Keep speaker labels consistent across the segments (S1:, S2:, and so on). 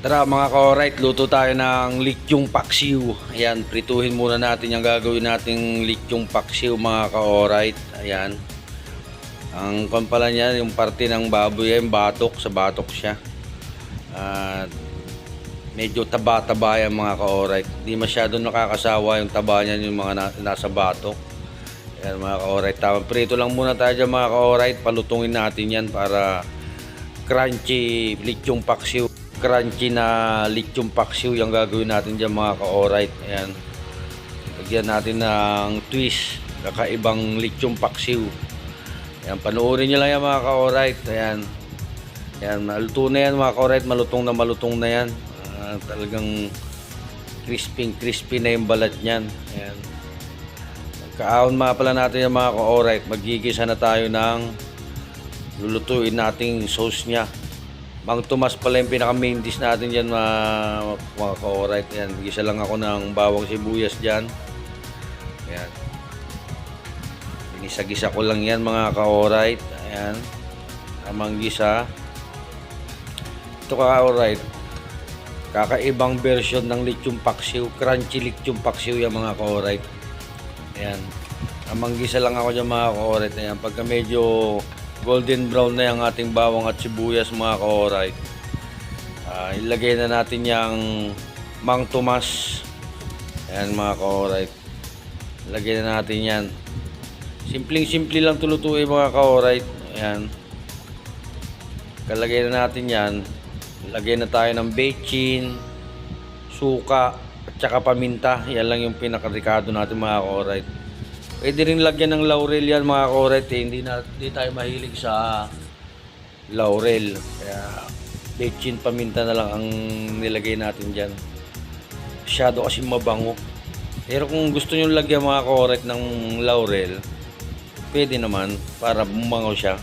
S1: Tara mga ka-alright, luto tayo ng lityong paksiw. Ayan, prituhin muna natin yung gagawin nating lityong paksiw mga ka-alright. Ayan. Ang pala niya, yung parte ng baboy ay batok, sa batok siya. At medyo taba-taba yan mga ka-alright. Hindi masyadong nakakasawa yung taba niyan, yung mga nasa batok. Ayan mga ka-alright, tama. Prito lang muna tayo dyan mga ka-alright. Palutungin natin yan para crunchy lityong paksiw. Crunchy na lityong paksiw yung gagawin natin dyan mga ka-alright. Ayan, lagyan natin ng twist, kakaibang lityong paksiw. Ayan, panoorin nyo lang yan mga ka-alright. Ayan, ayan, maluto na yan mga ka-alright, malutong na yan. Talagang crispy na yung balat nyan. Ayan, kaahon mga pala natin yung mga ka-alright. Magigisa na tayo ng lulutuin nating sauce nya. Mang Tomas pala yung pinaka main dish natin dyan mga ka-alright. Ayan, gisa lang ako ng bawang sibuyas dyan. Ayan, ginisa-gisa ko lang yan mga ka-alright. Ayan, tamang gisa. Ito ka-alright, kakaibang version ng lityong paksiw, crunchy lityong paksiw yan mga ka-alright. Ayan, tamang gisa lang ako dyan mga ka-alright. Ayan, pagka medyo golden brown na yung ating bawang at sibuyas mga ka-alright, ilagay na natin yung Mang Tomas. Ayan mga ka-alright, ilagay na natin yan. Simpleng-simple lang tulutuin mga ka-alright. Ayan, kalagay na natin yan. Ilagay na tayo ng bechin, suka at saka paminta. Yan lang yung pinakadelikado natin mga ka-alright. Pwede rin lagyan ng laurel yan mga ka-alright. Hindi tayo mahilig sa laurel. Kaya bechin, paminta na lang ang nilagay natin dyan. Masyado kasi mabango. Pero kung gusto nyo lagyan mga ka-alright ng laurel, pwede naman para bumango siya.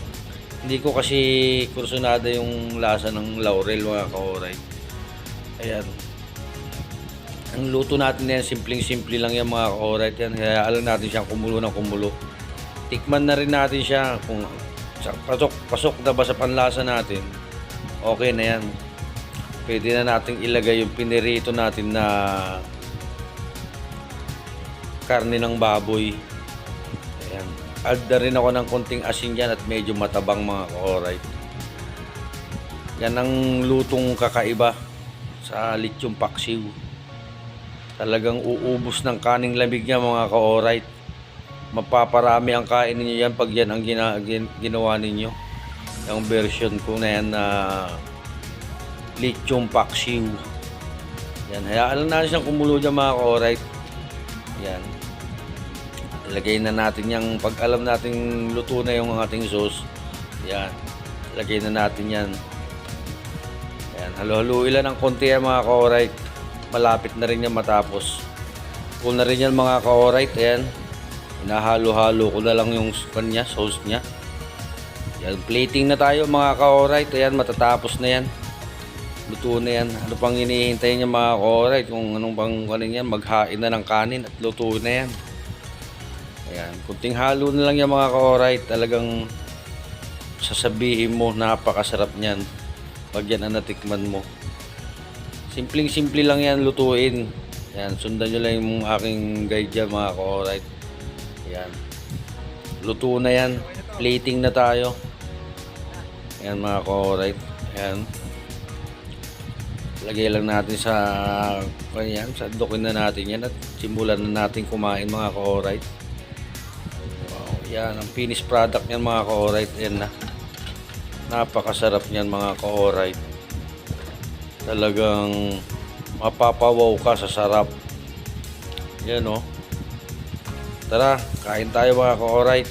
S1: Hindi ko kasi kursunada yung lasa ng laurel mga ka-alright. Ayan, ang luto natin yan, simpleng-simple lang yan mga ka-alright yan. Kaya alam natin siyang kumulo ng kumulo. Tikman na rin natin siya kung pasok na ba sa panlasa natin. Okay na yan. Pwede na natin ilagay yung pinirito natin na karne ng baboy. Ayan, add na rin ako ng konting asin dyan at medyo matabang mga ka-alright. Yan ang lutong kakaiba sa lityong paksiw. Talagang uubos ng kaning lamig niya mga ka-alright. Mapaparami ang kain ninyo yan pag yan ang ginawa ninyo. Yung version ko na yan na lityong paksiw. Yan, hayaan lang natin siyang kumulo dyan mga ka-alright. Yan, ilagay na natin yung pag alam natin luto na yung ating sauce. Yan, ilagay na natin yan. Yan, halo-haluin lang ng konti yan mga ka-alright. Malapit na rin yan matapos. Kung na rin yan mga ka-alright. Ayan, hinahalo-halo ko na lang yung kanya, sauce nya. Yan, plating na tayo mga ka-alright. Ayan, matatapos na yan. Luto na yan. Ano pang hinihintay niya mga ka-alright? Kung anong pang kanin yan, maghain na ng kanin at luto na yan. Ayan, kunting halo na lang yan mga ka-alright. Talagang sasabihin mo napakasarap niyan pag yan ang natikman mo. Simpleng-simple lang yan lutuin. Yan, sundan nyo lang yung aking guide dyan mga ka-alright. Yan, luto na yan. Plating na tayo. Yan mga ka-alright. Yan, lagay lang natin sa kanyan, sa dokin na natin yan at simulan na natin kumain mga ka-alright. Wow, yan ang finished product yan mga ka-alright. Yan na, napakasarap niyan mga ka-alright. Talagang mapapawaw ka sa sarap. Yan o. Tara, kain tayo mga ka-alright.